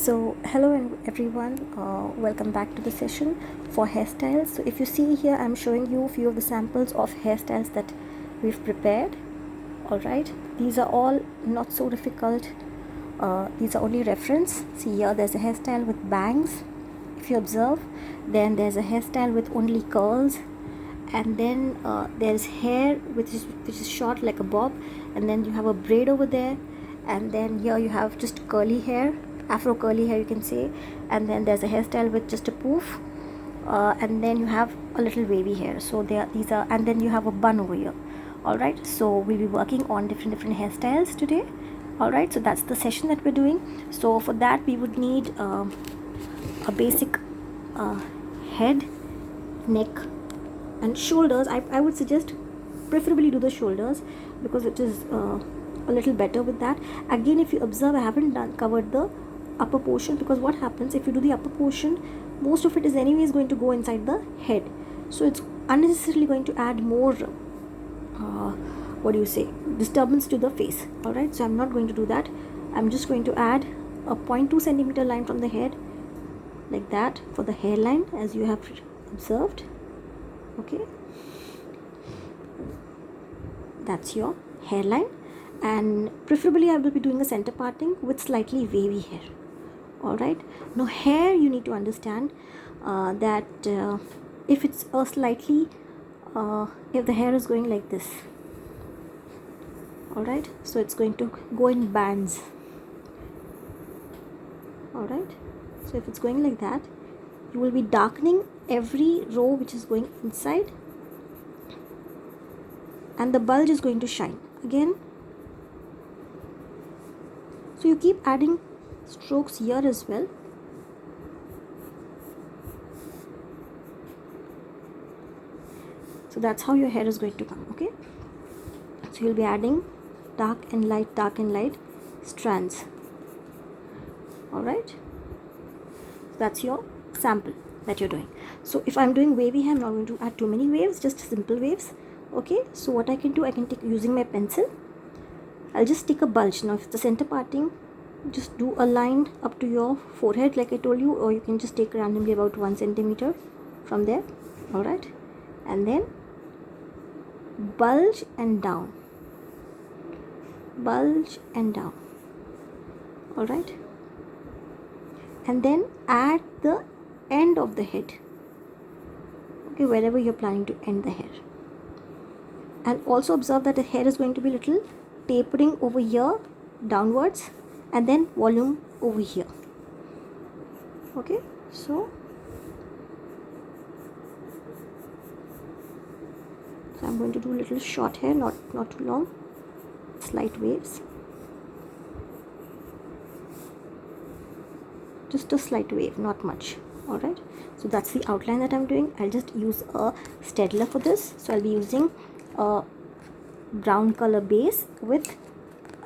So hello everyone, welcome back to the session for hairstyles. So if you see here, I'm showing you a few of the samples of hairstyles that we've prepared. Alright, these are all not so difficult. These are only reference. See here, there's a hairstyle with bangs, if you observe. Then there's a hairstyle with only curls, and then there's hair which is short like a bob, and then you have a braid over there, and then here you have just curly hair, afro curly hair you can say, and then there's a hairstyle with just a poof, and then you have a little wavy hair. So these are, and then you have a bun over here. All right, so we'll be working on different hairstyles today. All right, so that's the session that we're doing. So for that we would need a basic head, neck and shoulders. I would suggest preferably do the shoulders because it is a little better with that. Again, if you observe, I haven't covered the upper portion, because what happens if you do the upper portion, most of it is anyways going to go inside the head, so it's unnecessarily going to add more disturbance to the face. All right, so I'm not going to do that. I'm just going to add a 0.2 centimeter line from the head like that for the hairline, as you have observed. Okay, that's your hairline, and preferably I will be doing a center parting with slightly wavy hair. All right, now hair, you need to understand that if it's a slightly if the hair is going like this, all right, so it's going to go in bands. All right, so if it's going like that, you will be darkening every row which is going inside, and the bulge is going to shine again. So you keep adding strokes here as well. So that's how your hair is going to come. Okay, so you'll be adding dark and light strands. All right, so that's your sample that you're doing. So if I'm doing wavy hair, I'm not going to add too many waves, just simple waves. Okay, so what I can do, I can take, using my pencil, I'll just take a bulge. Now if the center parting, just do a line up to your forehead like I told you, or you can just take randomly about 1 centimeter from there. All right, and then bulge and down, bulge and down. All right, and then add the end of the head, okay, wherever you're planning to end the hair. And also observe that the hair is going to be little tapering over here downwards, and then volume over here. Okay, so I'm going to do little short hair, not too long, slight waves, just a slight wave, not much. All right, so that's the outline that I'm doing. I'll just use a Stedler for this. So I'll be using a brown color base with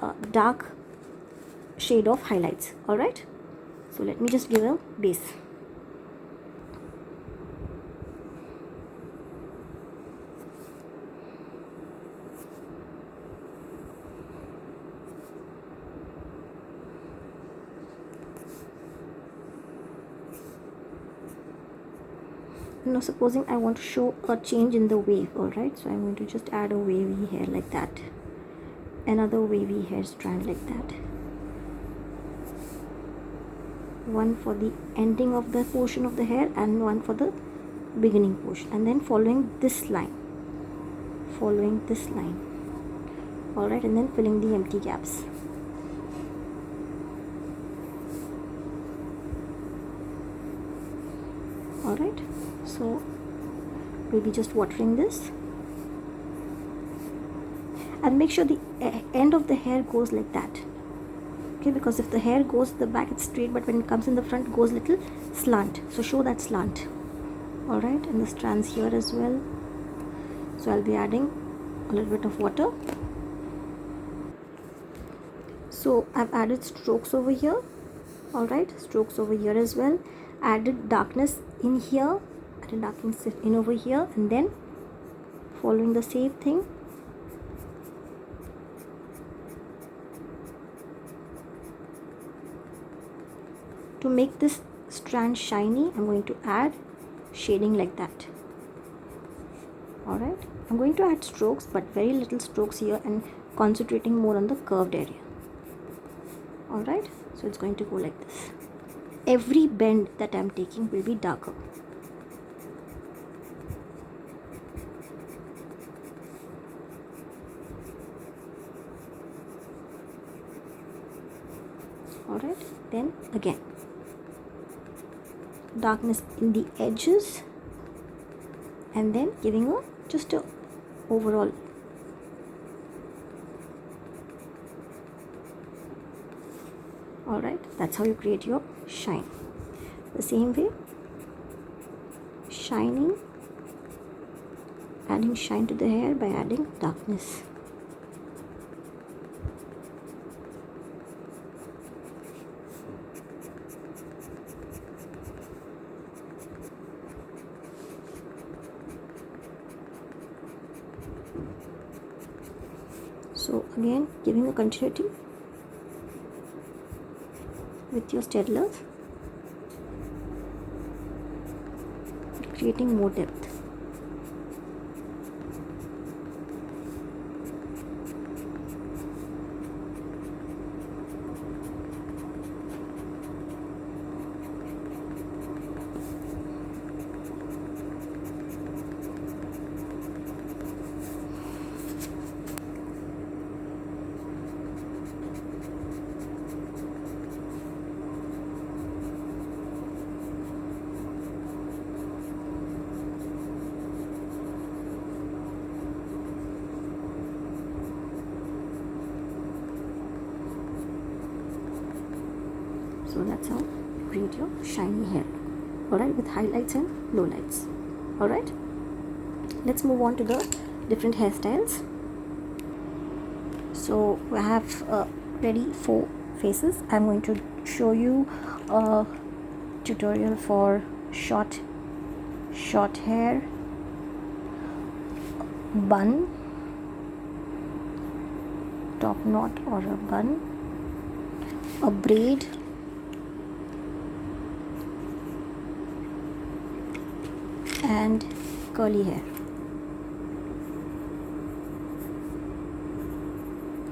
a dark shade of highlights. All right, so let me just give a base. Now supposing I want to show a change in the wave. All right, so I'm going to just add a wavy hair like that, another wavy hair strand like that, one for the ending of the portion of the hair and one for the beginning portion, and then following this line. All right, and then filling the empty gaps. All right, so we'll be just watering this, and make sure the end of the hair goes like that. Okay, because if the hair goes the back, it's straight, but when it comes in the front, it goes little slant, so show that slant. All right, and the strands here as well. So I'll be adding a little bit of water. So I've added strokes over here. All right, strokes over here as well, added darkness in here, added darkness in over here, and then following the same thing, To make this strand shiny, I'm going to add shading like that. Alright, I'm going to add strokes, but very little strokes here, and concentrating more on the curved area. Alright, so it's going to go like this. Every bend that I'm taking will be darker. Alright, then again, darkness in the edges, and then giving just a overall. Alright, that's how you create your shine. The same way, shining, adding shine to the hair by adding darkness. So again, giving a continuity with your steadlers, creating more depth. So that's how you create your shiny hair. Alright, with highlights and lowlights. Alright, let's move on to the different hairstyles. So I have ready 4 faces. I'm going to show you a tutorial for short hair, bun, top knot or a bun, a braid, and curly hair.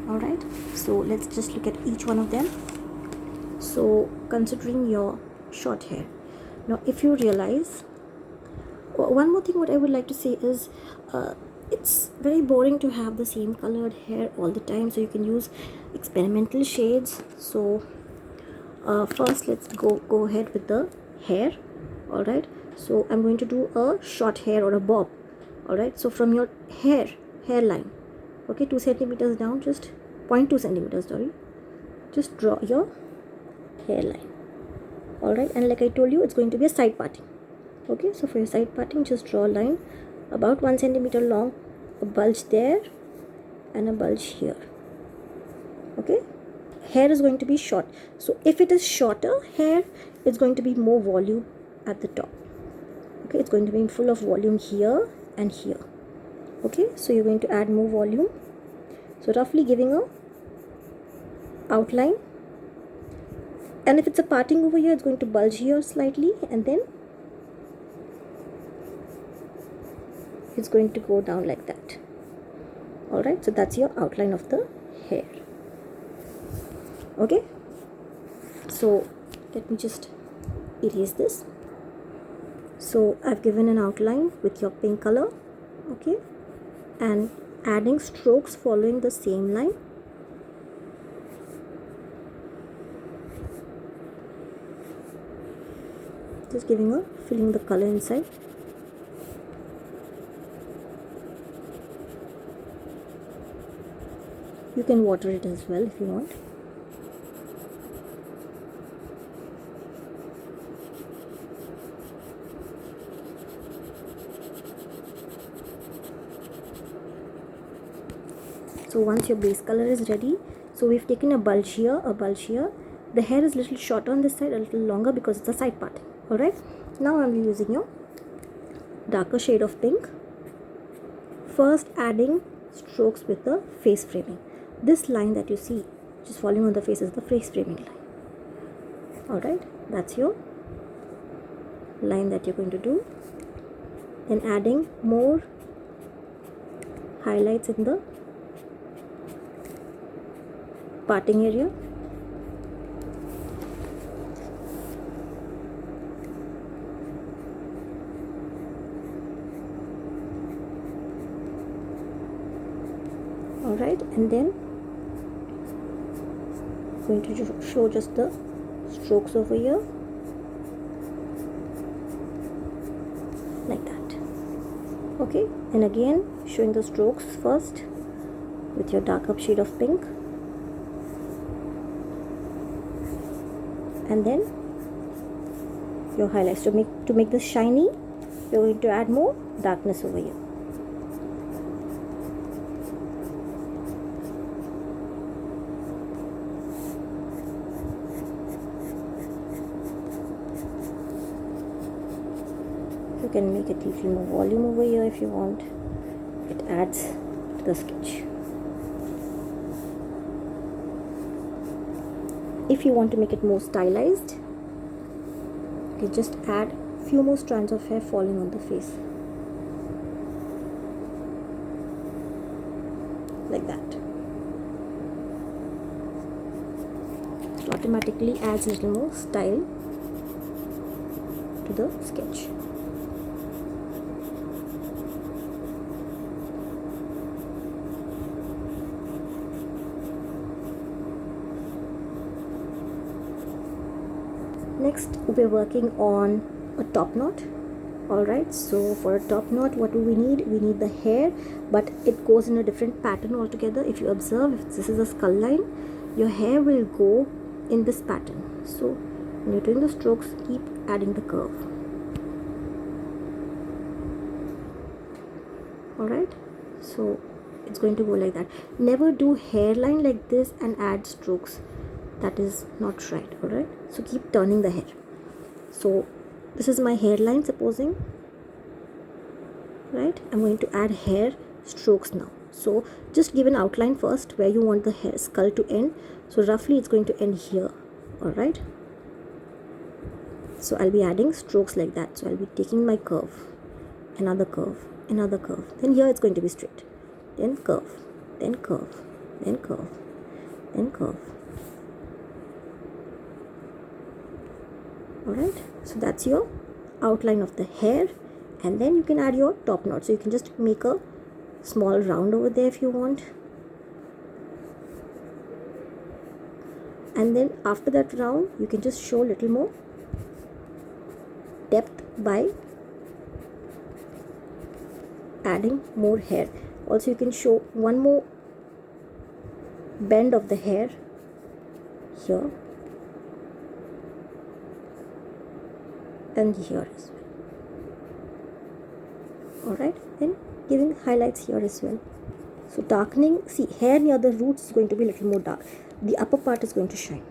Alright, so let's just look at each one of them. So considering your short hair, now if you realize, one more thing what I would like to say is it's very boring to have the same colored hair all the time, so you can use experimental shades. So first let's go ahead with the hair. Alright, so I'm going to do a short hair or a bob. Alright, so from your hairline, okay, 2 centimeters down, just 0.2 centimeters, sorry, just draw your hairline. Alright, and like I told you, it's going to be a side parting. Okay, so for your side parting, just draw a line about 1 centimeter long, a bulge there and a bulge here. Okay, hair is going to be short, so if it is shorter hair, it's going to be more volume at the top. Okay, it's going to be full of volume here and here. Okay, so you're going to add more volume, so roughly giving a outline, and if it's a parting over here, it's going to bulge here slightly, and then it's going to go down like that. Alright, so that's your outline of the hair. Okay, so let me just erase this. So I've given an outline with your pink color, okay, and adding strokes following the same line. Just filling the color inside. You can water it as well if you want. So once your base color is ready, so we've taken a bulge here, a bulge here. The hair is a little shorter on this side, a little longer because it's a side part. Alright, now I'm using your darker shade of pink. First adding strokes with the face framing. This line that you see just falling on the face is the face framing line. Alright, that's your line that you're going to do. Then adding more highlights in the parting area. Alright, and then going to show just the strokes over here, like that. Okay, and again showing the strokes first with your darker shade of pink, and then your highlights. To make this shiny, you're going to add more darkness over here. You can make it a little more volume over here if you want. It adds to the sketch. If you want to make it more stylized, you can just add few more strands of hair falling on the face, like that. It automatically adds a little more style to the sketch. Next, we're working on a top knot. Alright, so for a top knot, what do we need? We need the hair, but it goes in a different pattern altogether. If you observe, if this is a skull line, your hair will go in this pattern. So when you're doing the strokes, keep adding the curve. Alright, so it's going to go like that. Never do hairline like this and add strokes. That is not right. Alright, so keep turning the hair. So this is my hairline, supposing, right? I'm going to add hair strokes now. So just give an outline first where you want the hair skull to end. So roughly it's going to end here. Alright, so I'll be adding strokes like that. So I'll be taking my curve, another curve, another curve. Then here it's going to be straight. Then curve, then curve, then curve, then curve. Alright, so that's your outline of the hair, and then you can add your top knot. So you can just make a small round over there if you want, and then after that round you can just show a little more depth by adding more hair. Also you can show one more bend of the hair here and here as well. Alright, then giving highlights here as well. So darkening, see, hair near the roots is going to be a little more dark. The upper part is going to shine.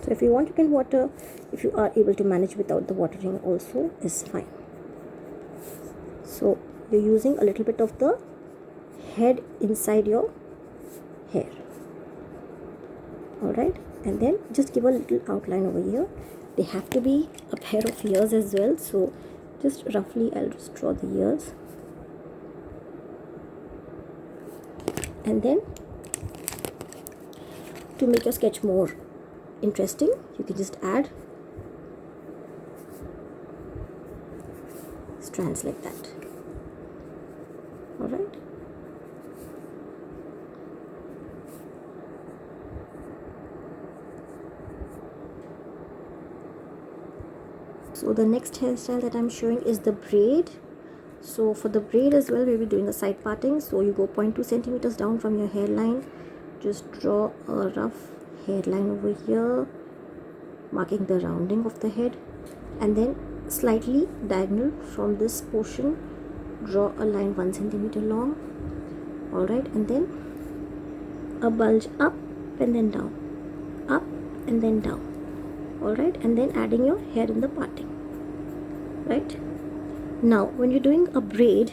So if you want, you can water. If you are able to manage without the watering also is fine. So you're using a little bit of the head inside your hair. Alright, and then just give a little outline over here. They have to be a pair of ears as well, so just roughly I'll just draw the ears, and then to make your sketch more interesting, you can just add strands like that. Alright, so the next hairstyle that I'm showing is the braid. So for the braid as well, we'll be doing a side parting. So you go 0.2 centimeters down from your hairline, just draw a rough hairline over here, marking the rounding of the head, and then slightly diagonal from this portion, draw a line 1 centimeter long. Alright, and then a bulge up and then down, up and then down. all right, and then adding your hair in the parting. Right now, when you're doing a braid,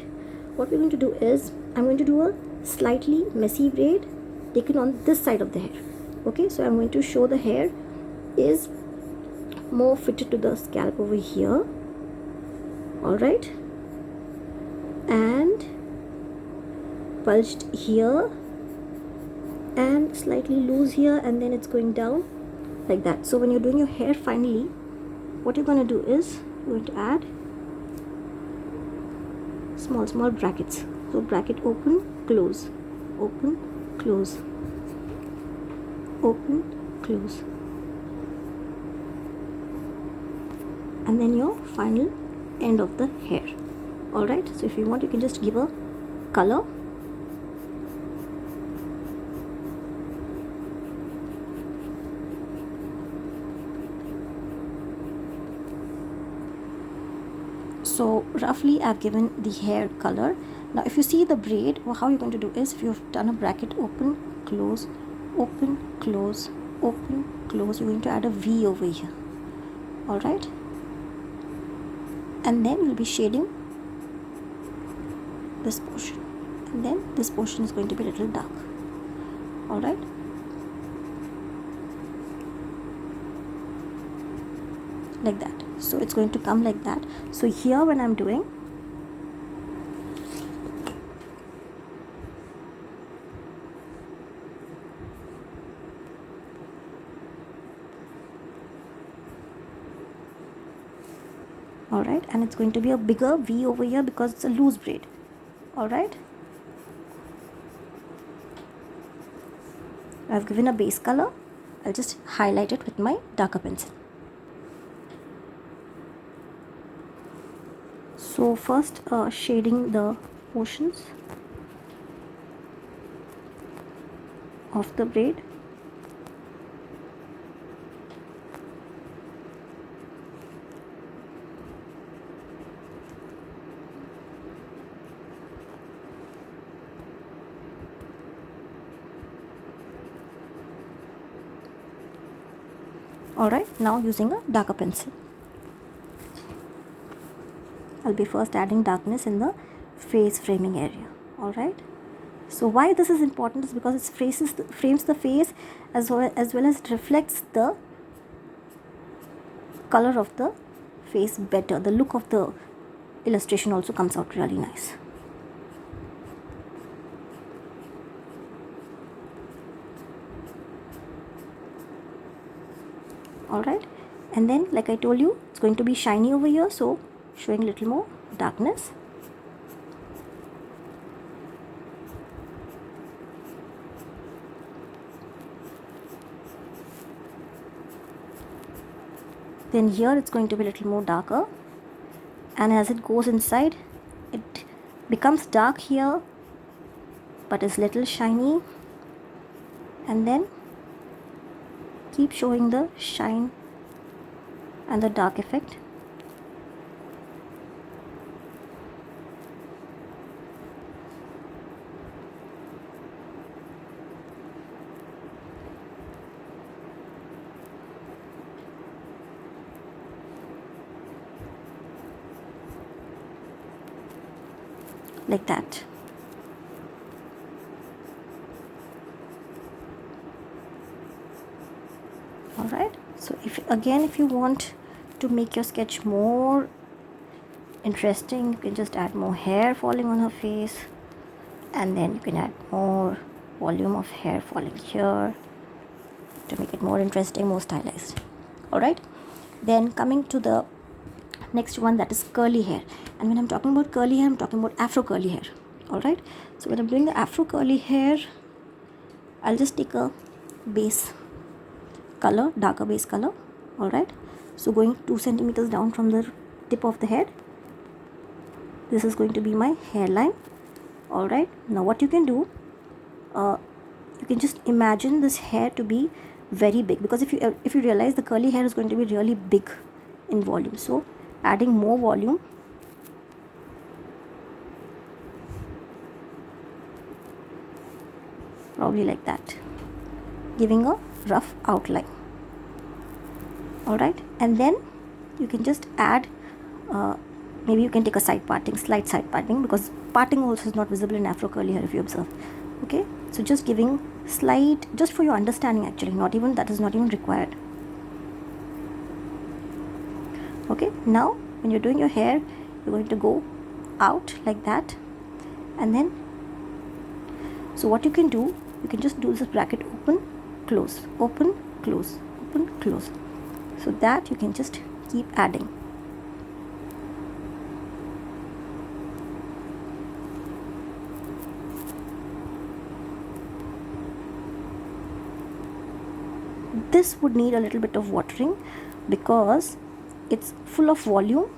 what we're going to do is I'm going to do a slightly messy braid taken on this side of the hair. Okay, so I'm going to show the hair is more fitted to the scalp over here, all right, and bulged here and slightly loose here, and then it's going down like that. So when you're doing your hair, finally what you're going to do is you're going to add small brackets. So bracket open, close, open, close, open, close, and then your final end of the hair. All right, so if you want, you can just give a color. So roughly I've given the hair color. Now if you see the braid, how you're going to do is, if you've done a bracket open, close, open, close, open, close, you're going to add a V over here, all right, and then you'll be shading this portion, and then this portion is going to be a little dark, all right. Like that. So it's going to come like that. So here when I'm doing, all right, and it's going to be a bigger V over here because it's a loose braid, all right. I've given a base color. I'll just highlight it with my darker pencil. So first shading the portions of the braid. Alright, now using a darker pencil, I'll be first adding darkness in the face framing area. Alright, so why this is important is because it frames the face as well as it reflects the color of the face better. The look of the illustration also comes out really nice. Alright, and then like I told you, it's going to be shiny over here, so showing a little more darkness. Then here it's going to be a little more darker, and as it goes inside, it becomes dark here but is little shiny, and then keep showing the shine and the dark effect. Like that. Alright, so if you want to make your sketch more interesting, you can just add more hair falling on her face, and then you can add more volume of hair falling here to make it more interesting, more stylized. Alright, then coming to the next one, that is curly hair. And when I'm talking about curly hair, I'm talking about afro curly hair. Alright, so when I'm doing the afro curly hair, I'll just take a base color, darker base color. Alright, so going 2 centimeters down from the tip of the head, this is going to be my hairline. Alright, now what you can do, you can just imagine this hair to be very big, because if you realize the curly hair is going to be really big in volume, so adding more volume, probably like that, giving a rough outline. all right. And then you can just add maybe you can take a slight side parting, because parting also is not visible in afro curly hair if you observe. Okay, so just giving slight, just for your understanding actually, not even, that is not even required. Okay, now when you're doing your hair, you're going to go out like that, and then, so what you can do, you can just do this bracket open, close, open, close, open, close, so that you can just keep adding. This would need a little bit of watering because it's full of volume,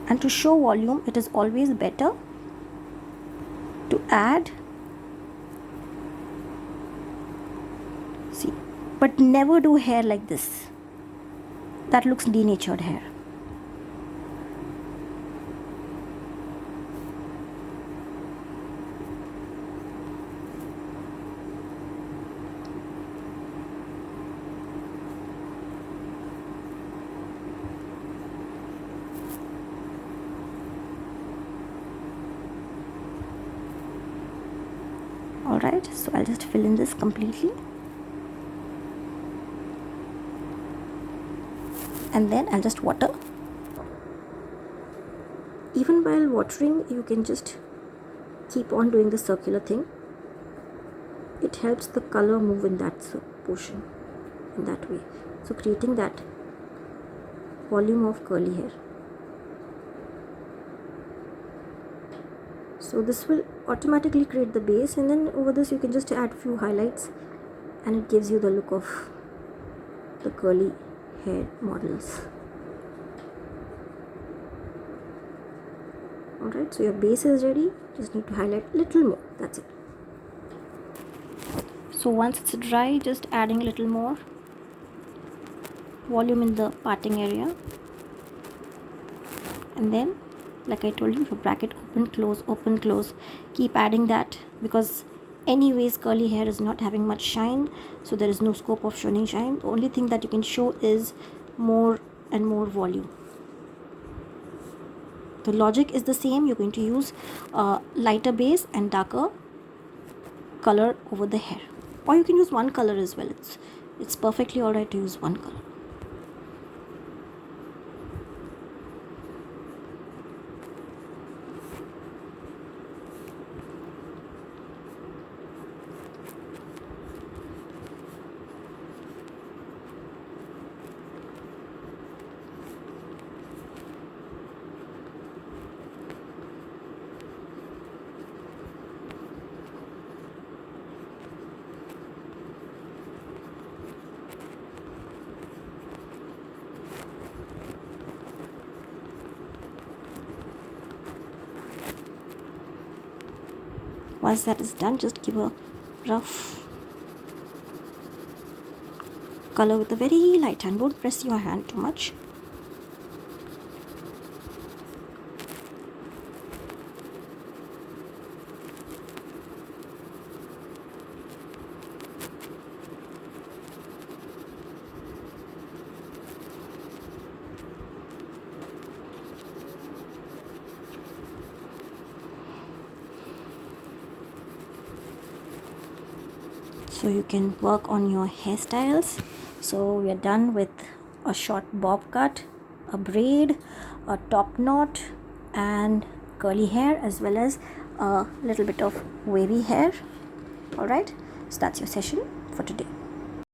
and to show volume it is always better to add, see, but never do hair like this, that looks denatured hair. Alright, so I'll just fill in this completely, and then I'll just water. Even while watering, you can just keep on doing the circular thing. It helps the color move in that portion, in that way, so creating that volume of curly hair. So this will automatically create the base, and then over this you can just add few highlights, and it gives you the look of the curly hair models. Alright, so your base is ready, just need to highlight a little more, that's it. So once it's dry, just adding a little more volume in the parting area, and then like I told you, for bracket open, close, keep adding that, because anyways curly hair is not having much shine, so there is no scope of showing shine. The only thing that you can show is more and more volume. The logic is the same, you're going to use lighter base and darker color over the hair, or you can use one color as well. It's perfectly alright to use one color. Once that is done, just give a rough color with a very light hand. Don't press your hand too much. So you can work on your hairstyles. So we are done with a short bob cut, a braid, a top knot, and curly hair, as well as a little bit of wavy hair. Alright, so that's your session for today.